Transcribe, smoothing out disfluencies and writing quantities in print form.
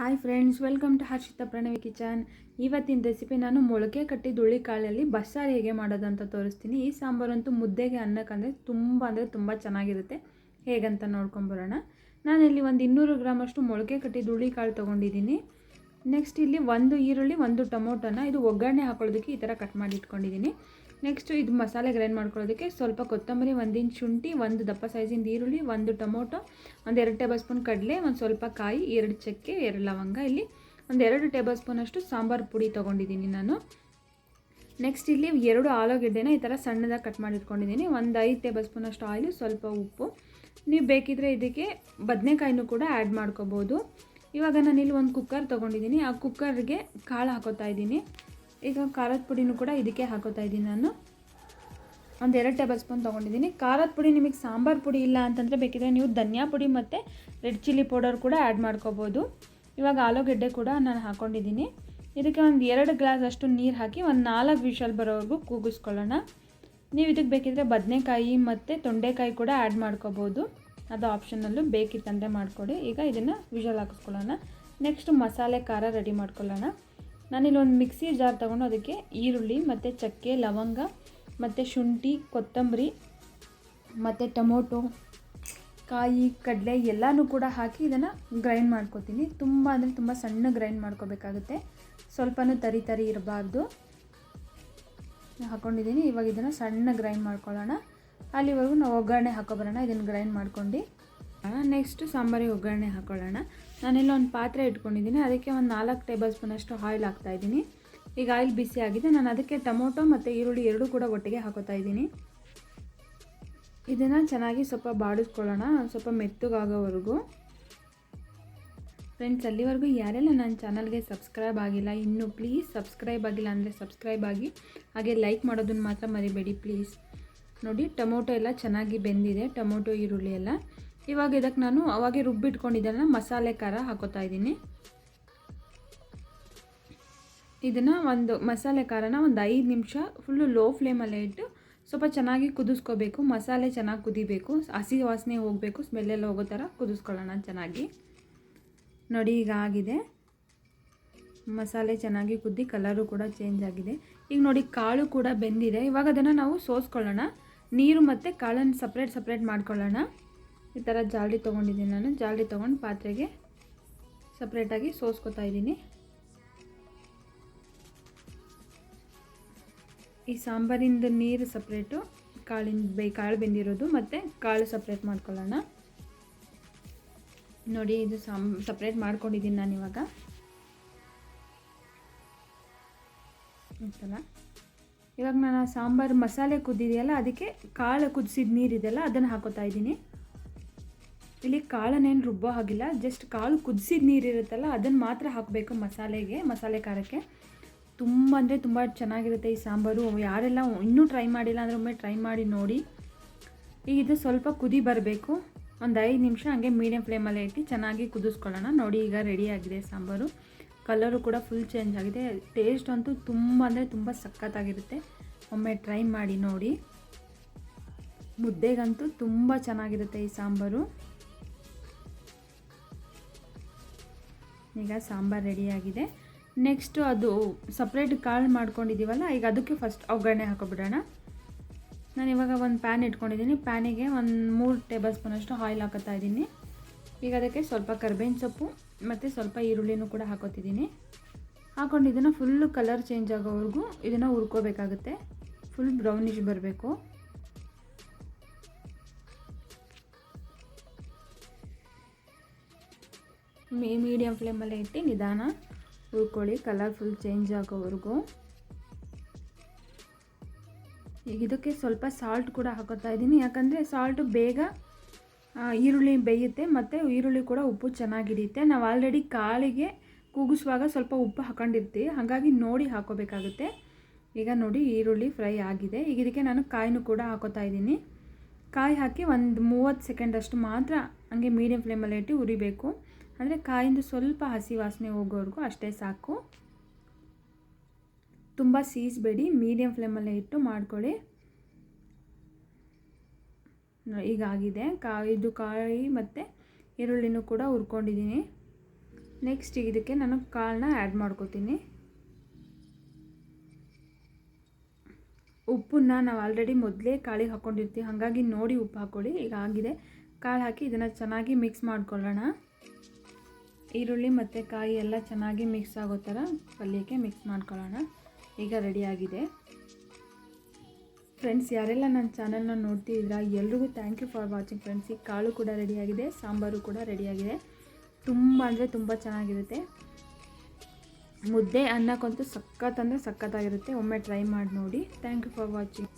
Hi friends, welcome to Harshitha Pranavi kitchen. ಇವತ್ತಿನ recipe ನಾನು ಮೊಳಕೆ ಕಟ್ಟಿದ ಹುರುಳಿಕಾಳಲ್ಲಿ ಬಸ್ಸಾರು ಹೇಗೆ ಮಾಡೋದಂತ ತೋರಿಸ್ತೀನಿ. ಈ ಸಾಂಬಾರಂತೂ ಮುದ್ದೆಗೆ ಅನ್ನಕ್ಕಂದರೆ ತುಂಬ ಚೆನ್ನಾಗಿರುತ್ತೆ. ಹೇಗಂತ ನೋಡ್ಕೊಂಬರೋಣ. ನಾನಿಲ್ಲಿ ಒಂದು 200 ಗ್ರಾಮಷ್ಟು ಮೊಳಕೆ ಕಟ್ಟಿದ ಹುರುಳಿಕಾಳು ತೊಗೊಂಡಿದ್ದೀನಿ. ನೆಕ್ಸ್ಟ್ ಇಲ್ಲಿ ಒಂದು ಈರುಳ್ಳಿ, ಒಂದು ಟೊಮೊಟೊನ ಇದು ಒಗ್ಗರಣೆ ಹಾಕೊಳ್ಳೋದಕ್ಕೆ ಈ ಥರ ಕಟ್ ಮಾಡಿ ಇಟ್ಕೊಂಡಿದ್ದೀನಿ. ನೆಕ್ಸ್ಟು ಇದು ಮಸಾಲೆ ಗ್ರೈಂಡ್ ಮಾಡ್ಕೊಳ್ಳೋದಕ್ಕೆ ಸ್ವಲ್ಪ ಕೊತ್ತಂಬರಿ, 1 ಇಂಚ್ ಶುಂಠಿ, ಒಂದು ದಪ್ಪ ಸೈಜಿಂದ ಈರುಳ್ಳಿ, ಒಂದು ಟೊಮೊಟೊ, ಒಂದು 2 ಟೇಬಲ್ ಸ್ಪೂನ್ ಕಡಲೆ, ಒಂದು ಸ್ವಲ್ಪ ಕಾಯಿ, 2 ಚಕ್ಕೆ, 2 ಲವಂಗ, ಇಲ್ಲಿ ಒಂದು 2 ಟೇಬಲ್ ಸ್ಪೂನಷ್ಟು ಸಾಂಬಾರು ಪುಡಿ ತೊಗೊಂಡಿದ್ದೀನಿ ನಾನು. ನೆಕ್ಸ್ಟ್ ಇಲ್ಲಿ 2 ಆಲೂಗೆಡ್ಡೆನ ಈ ಥರ ಸಣ್ಣದಾಗಿ ಕಟ್ ಮಾಡಿ ಇಟ್ಕೊಂಡಿದ್ದೀನಿ. ಒಂದು 5 ಟೇಬಲ್ ಸ್ಪೂನಷ್ಟು ಆಯಿಲು, ಸ್ವಲ್ಪ ಉಪ್ಪು. ನೀವು ಬೇಕಿದ್ರೆ ಇದಕ್ಕೆ ಬದನೆಕಾಯಿನೂ ಕೂಡ ಆ್ಯಡ್ ಮಾಡ್ಕೋಬೋದು. ಇವಾಗ ನಾನಿಲ್ಲಿ ಒಂದು ಕುಕ್ಕರ್ ತೊಗೊಂಡಿದ್ದೀನಿ. ಆ ಕುಕ್ಕರ್ಗೆ ಕಾಳು ಹಾಕೋತಾ ಇದ್ದೀನಿ. ಈಗ ಖಾರದ ಪುಡಿನೂ ಕೂಡ ಇದಕ್ಕೆ ಹಾಕೋತಾ ಇದ್ದೀನಿ. ನಾನು ಒಂದು 2 ಟೇಬಲ್ ಸ್ಪೂನ್ ತೊಗೊಂಡಿದ್ದೀನಿ. ಖಾರದ ಪುಡಿ ನಿಮಗೆ ಸಾಂಬಾರು ಪುಡಿ ಇಲ್ಲ ಅಂತಂದರೆ ಬೇಕಿದ್ರೆ ನೀವು ಧನಿಯಾ ಪುಡಿ ಮತ್ತು ರೆಡ್ ಚಿಲ್ಲಿ ಪೌಡರ್ ಕೂಡ ಆ್ಯಡ್ ಮಾಡ್ಕೋಬೋದು. ಇವಾಗ ಆಲೂಗೆಡ್ಡೆ ಕೂಡ ನಾನು ಹಾಕ್ಕೊಂಡಿದ್ದೀನಿ. ಇದಕ್ಕೆ ಒಂದು 2 ಗ್ಲಾಸ್ ಅಷ್ಟು ನೀರು ಹಾಕಿ ಒಂದು 4 ವಿಷಲ್ ಬರೋವರೆಗೂ ಕೂಗಿಸ್ಕೊಳ್ಳೋಣ. ನೀವು ಇದಕ್ಕೆ ಬೇಕಿದ್ರೆ ಬದನೆಕಾಯಿ ಮತ್ತು ತೊಂಡೆಕಾಯಿ ಕೂಡ ಆ್ಯಡ್ ಮಾಡ್ಕೋಬೋದು. ಅದು ಆಪ್ಷನಲ್ಲು, ಬೇಕಿತ್ತಂದರೆ ಮಾಡಿಕೊಡಿ. ಈಗ ಇದನ್ನು ವಿಷಲ್ ಹಾಕಿಸ್ಕೊಳ್ಳೋಣ. ನೆಕ್ಸ್ಟ್ ಮಸಾಲೆ ಖಾರ ರೆಡಿ ಮಾಡ್ಕೊಳ್ಳೋಣ. ನಾನಿಲ್ಲಿ ಒಂದು ಮಿಕ್ಸಿ ಜಾರ್ ತೊಗೊಂಡು ಅದಕ್ಕೆ ಈರುಳ್ಳಿ ಮತ್ತು ಚಕ್ಕೆ, ಲವಂಗ ಮತ್ತು ಶುಂಠಿ, ಕೊತ್ತಂಬರಿ ಮತ್ತು ಟೊಮೊಟೊ, ಕಾಯಿ, ಕಡಲೆ ಎಲ್ಲನೂ ಕೂಡ ಹಾಕಿ ಇದನ್ನು ಗ್ರೈಂಡ್ ಮಾಡ್ಕೊತೀನಿ. ತುಂಬ ಸಣ್ಣ ಗ್ರೈಂಡ್ ಮಾಡ್ಕೋಬೇಕಾಗುತ್ತೆ. ಸ್ವಲ್ಪನೂ ತರಿ ಇರಬಾರ್ದು. ಹಾಕ್ಕೊಂಡಿದ್ದೀನಿ. ಇವಾಗ ಇದನ್ನು ಸಣ್ಣ ಗ್ರೈಂಡ್ ಮಾಡ್ಕೊಳ್ಳೋಣ. ಅಲ್ಲಿವರೆಗೂ ನಾವು ಒಗ್ಗರಣೆ ಹಾಕೊಬರೋಣ. ಇದನ್ನು ಗ್ರೈಂಡ್ ಮಾಡ್ಕೊಂಡು ನೆಕ್ಸ್ಟು ಸಾಂಬಾರಿಗೆ ಒಗ್ಗರಣೆ ಹಾಕೊಳ್ಳೋಣ. ನಾನೆಲ್ಲ ಒಂದು ಪಾತ್ರೆ ಇಟ್ಕೊಂಡಿದ್ದೀನಿ. ಅದಕ್ಕೆ ಒಂದು 4 ಟೇಬಲ್ ಸ್ಪೂನಷ್ಟು ಆಯಿಲ್ ಹಾಕ್ತಾಯಿದ್ದೀನಿ. ಈಗ ಆಯಿಲ್ ಬಿಸಿ ಆಗಿದೆ. ನಾನು ಅದಕ್ಕೆ ಟೊಮೊಟೊ ಮತ್ತು ಈರುಳ್ಳಿ ಎರಡೂ ಕೂಡ ಒಟ್ಟಿಗೆ ಹಾಕೋತಾ ಇದ್ದೀನಿ. ಇದನ್ನು ಚೆನ್ನಾಗಿ ಸ್ವಲ್ಪ ಬಾಡಿಸ್ಕೊಳ್ಳೋಣ, ಸ್ವಲ್ಪ ಮೆತ್ತಗಾಗೋವರೆಗೂ. ಫ್ರೆಂಡ್ಸ್, ಅಲ್ಲಿವರೆಗೂ ಯಾರೆಲ್ಲ ನನ್ನ ಚಾನಲ್ಗೆ ಸಬ್ಸ್ಕ್ರೈಬ್ ಆಗಿಲ್ಲ, ಇನ್ನೂ ಪ್ಲೀಸ್ ಸಬ್ಸ್ಕ್ರೈಬ್ ಆಗಿಲ್ಲ ಅಂದರೆ ಸಬ್ಸ್ಕ್ರೈಬ್ ಆಗಿ, ಹಾಗೆ ಲೈಕ್ ಮಾಡೋದನ್ನು ಮಾತ್ರ ಮರಿಬೇಡಿ ಪ್ಲೀಸ್. ನೋಡಿ, ಟೊಮೊಟೊ ಎಲ್ಲ ಚೆನ್ನಾಗಿ ಬೆಂದಿದೆ, ಟೊಮೊಟೊ ಈರುಳ್ಳಿ ಎಲ್ಲ. ಇವಾಗ ಇದಕ್ಕೆ ನಾನು ಅವಾಗೆ ರುಬ್ಬಿಟ್ಕೊಂಡಿದ್ದೆಲ್ಲ ಮಸಾಲೆ ಖಾರ ಹಾಕೋತಾ ಇದ್ದೀನಿ. ಇದನ್ನು ಒಂದು ಮಸಾಲೆ ಖಾರನ ಒಂದು 5 ನಿಮಿಷ ಫುಲ್ಲು ಲೋ ಫ್ಲೇಮಲ್ಲೇ ಇಟ್ಟು ಸ್ವಲ್ಪ ಚೆನ್ನಾಗಿ ಕುದಿಸ್ಕೋಬೇಕು. ಮಸಾಲೆ ಚೆನ್ನಾಗಿ ಕುದಿಬೇಕು, ಹಸಿ ವಾಸನೆ ಹೋಗಬೇಕು, ಸ್ಮೆಲ್ಲೆಲ್ಲ ಹೋಗೋ ಥರ ಕುದಿಸ್ಕೊಳ್ಳೋಣ ಚೆನ್ನಾಗಿ. ನೋಡಿ, ಈಗ ಆಗಿದೆ. ಮಸಾಲೆ ಚೆನ್ನಾಗಿ ಕುದ್ದಿ ಕಲರು ಕೂಡ ಚೇಂಜ್ ಆಗಿದೆ. ಈಗ ನೋಡಿ, ಕಾಳು ಕೂಡ ಬೆಂದಿದೆ. ಇವಾಗ ಅದನ್ನು ನಾವು ಸೋಸ್ಕೊಳ್ಳೋಣ. ನೀರು ಮತ್ತು ಕಾಳನ್ನು ಸಪ್ರೇಟ್ ಮಾಡ್ಕೊಳ್ಳೋಣ. ಈ ಥರ ಜಾಲ್ಡಿ ತೊಗೊಂಡಿದ್ದೀನಿ ನಾನು. ಜಾಲ್ಡಿ ತೊಗೊಂಡು ಪಾತ್ರೆಗೆ ಸಪ್ರೇಟಾಗಿ ಸೋಸ್ಕೊತಾ ಇದ್ದೀನಿ. ಈ ಸಾಂಬಾರಿಂದ ನೀರು ಸಪ್ರೇಟು, ಕಾಳು ಬೆಂದಿರೋದು ಮತ್ತು ಕಾಳು ಸಪ್ರೇಟ್ ಮಾಡ್ಕೊಳ್ಳೋಣ. ನೋಡಿ, ಇದು ಸಪ್ರೇಟ್ ಮಾಡ್ಕೊಂಡಿದ್ದೀನಿ ನಾನು ಇವಾಗ. ಇವಾಗ ನಾನು ಸಾಂಬಾರು ಮಸಾಲೆ ಕುದ್ದಿದೆಯಲ್ಲ, ಅದಕ್ಕೆ ಕಾಳು ಕುದಿಸಿದ ನೀರಿದೆಯಲ್ಲ ಅದನ್ನು ಹಾಕೋತಾ ಇದ್ದೀನಿ. ಇಲ್ಲಿ ಕಾಳನ್ನೇನು ರುಬ್ಬೋ ಹಾಗಿಲ್ಲ, ಜಸ್ಟ್ ಕಾಳು ಕುದಿಸಿದ ನೀರಿರುತ್ತಲ್ಲ ಅದನ್ನು ಮಾತ್ರ ಹಾಕಬೇಕು ಮಸಾಲೆ ಖಾರಕ್ಕೆ. ತುಂಬ ಚೆನ್ನಾಗಿರುತ್ತೆ ಈ ಸಾಂಬಾರು. ಯಾರೆಲ್ಲ ಇನ್ನೂ ಟ್ರೈ ಮಾಡಿಲ್ಲ ಅಂದರೆ ಒಮ್ಮೆ ಟ್ರೈ ಮಾಡಿ ನೋಡಿ. ಈಗ ಇದು ಸ್ವಲ್ಪ ಕುದಿ ಬರಬೇಕು. ಒಂದು 5 ನಿಮಿಷ ಹಂಗೆ ಮೀಡಿಯಮ್ ಫ್ಲೇಮಲ್ಲೇ ಇಟ್ಟು ಚೆನ್ನಾಗಿ ಕುದಿಸ್ಕೊಳ್ಳೋಣ. ನೋಡಿ, ಈಗ ರೆಡಿಯಾಗಿದೆ ಸಾಂಬಾರು. ಕಲರು ಕೂಡ ಫುಲ್ ಚೇಂಜ್ ಆಗಿದೆ. ಟೇಸ್ಟ್ ಅಂತೂ ತುಂಬ ಸಖತ್ತಾಗಿರುತ್ತೆ. ಒಮ್ಮೆ ಟ್ರೈ ಮಾಡಿ ನೋಡಿ. ಮುದ್ದೆಗಂತೂ ತುಂಬ ಚೆನ್ನಾಗಿರುತ್ತೆ ಈ ಸಾಂಬಾರು. ಈಗ ಸಾಂಬಾರು ರೆಡಿಯಾಗಿದೆ. ನೆಕ್ಸ್ಟು ಅದು ಸಪ್ರೇಟ್ ಕಾಳು ಮಾಡ್ಕೊಂಡಿದ್ದೀವಲ್ಲ, ಈಗ ಅದಕ್ಕೆ ಫಸ್ಟ್ ಒಗ್ಗರಣೆ ಹಾಕೊಬಿಡೋಣ. ನಾನು ಇವಾಗ ಒಂದು ಪ್ಯಾನ್ ಇಟ್ಕೊಂಡಿದ್ದೀನಿ. ಪ್ಯಾನಿಗೆ ಒಂದು 3 ಟೇಬಲ್ ಸ್ಪೂನಷ್ಟು ಆಯಿಲ್ ಹಾಕೋತಾ ಇದ್ದೀನಿ. ಈಗ ಅದಕ್ಕೆ ಸ್ವಲ್ಪ ಕರಿಬೇವಿನ ಸೊಪ್ಪು ಮತ್ತು ಸ್ವಲ್ಪ ಈರುಳ್ಳಿನೂ ಕೂಡ ಹಾಕೋತಿದ್ದೀನಿ. ಹಾಕೊಂಡು ಇದನ್ನು ಫುಲ್ಲು ಕಲರ್ ಚೇಂಜ್ ಆಗೋವರೆಗೂ ಇದನ್ನು ಹುರ್ಕೋಬೇಕಾಗುತ್ತೆ. ಫುಲ್ ಬ್ರೌನಿಶ್ ಬರಬೇಕು. ಮೀಡಿಯಮ್ ಫ್ಲೇಮಲ್ಲೇ ಇಟ್ಟು ನಿಧಾನ ಹುರ್ಕೊಳ್ಳಿ, ಕಲರ್ ಫುಲ್ ಚೇಂಜ್ ಆಗೋವರೆಗೂ. ಈಗ ಇದಕ್ಕೆ ಸ್ವಲ್ಪ ಸಾಲ್ಟ್ ಕೂಡ ಹಾಕೋತಾ ಇದ್ದೀನಿ. ಯಾಕಂದರೆ ಸಾಲ್ಟು ಬೇಗ ಈರುಳ್ಳಿ ಬೇಯುತ್ತೆ ಮತ್ತು ಈರುಳ್ಳಿ ಕೂಡ ಉಪ್ಪು ಚೆನ್ನಾಗಿ ಹಿಡಿಯುತ್ತೆ. ನಾವು ಆಲ್ರೆಡಿ ಕಾಳಿಗೆ ಕೂಗಿಸುವಾಗ ಸ್ವಲ್ಪ ಉಪ್ಪು ಹಾಕೊಂಡಿರ್ತೀವಿ, ಹಾಗಾಗಿ ನೋಡಿ ಹಾಕೋಬೇಕಾಗುತ್ತೆ. ಈಗ ನೋಡಿ, ಈರುಳ್ಳಿ ಫ್ರೈ ಆಗಿದೆ. ಈಗ ಇದಕ್ಕೆ ನಾನು ಕಾಯಿನೂ ಕೂಡ ಹಾಕೋತಾ ಇದ್ದೀನಿ. ಕಾಯಿ ಹಾಕಿ ಒಂದು 30 ಸೆಕೆಂಡಷ್ಟು ಮಾತ್ರ ಹಂಗೆ ಮೀಡಿಯಮ್ ಫ್ಲೇಮಲ್ಲಿ ಇಟ್ಟು ಉರಿಬೇಕು. ಅಂದರೆ ಕಾಯಿಂದ ಸ್ವಲ್ಪ ಹಸಿ ವಾಸನೆ ಹೋಗೋವರೆಗೂ ಅಷ್ಟೇ ಸಾಕು. ತುಂಬ ಸೀಸಬೇಡಿ, ಮೀಡಿಯಮ್ ಫ್ಲೇಮಲ್ಲೇ ಇಟ್ಟು ಮಾಡ್ಕೊಳ್ಳಿ. ಈಗ ಆಗಿದೆ. ಇದು ಕಾಯಿ ಮತ್ತು ಈರುಳ್ಳಿನೂ ಕೂಡ ಹುರ್ಕೊಂಡಿದ್ದೀನಿ. ನೆಕ್ಸ್ಟ್ ಇದಕ್ಕೆ ನಾನು ಕಾಳನ್ನ ಆ್ಯಡ್ ಮಾಡ್ಕೋತೀನಿ. ಉಪ್ಪನ್ನ ನಾವು ಆಲ್ರೆಡಿ ಮೊದಲೇ ಕಾಳಿಗೆ ಹಾಕ್ಕೊಂಡಿರ್ತೀವಿ, ಹಾಗಾಗಿ ನೋಡಿ ಉಪ್ಪು ಹಾಕ್ಕೊಳ್ಳಿ. ಈಗ ಆಗಿದೆ, ಕಾಳು ಹಾಕಿ ಇದನ್ನು ಚೆನ್ನಾಗಿ ಮಿಕ್ಸ್ ಮಾಡ್ಕೊಳ್ಳೋಣ. ಈರುಳ್ಳಿ ಮತ್ತು ಕಾಯಿ ಎಲ್ಲ ಚೆನ್ನಾಗಿ ಮಿಕ್ಸ್ ಆಗೋ ಥರ ಪಲ್ಯಕ್ಕೆ ಮಿಕ್ಸ್ ಮಾಡ್ಕೊಳ್ಳೋಣ. ಈಗ ರೆಡಿಯಾಗಿದೆ ಫ್ರೆಂಡ್ಸ್. ಯಾರೆಲ್ಲ ನನ್ನ ಚಾನಲ್ನ ನೋಡ್ತಿದ್ದೀರಾ ಎಲ್ರಿಗೂ thank you for watching friends. ಈ ಕಾಳು ಕೂಡ ರೆಡಿಯಾಗಿದೆ, ಸಾಂಬಾರು ಕೂಡ ರೆಡಿಯಾಗಿದೆ. ತುಂಬ ಅಂದರೆ ತುಂಬ ಚೆನ್ನಾಗಿರುತ್ತೆ. ಮುದ್ದೆ ಅನ್ನಕ್ಕಂತೂ ಸಖತ್ ಅಂದರೆ ಸಖತ್ತಾಗಿರುತ್ತೆ. ಒಮ್ಮೆ ಟ್ರೈ ಮಾಡಿ ನೋಡಿ. Thank you for watching.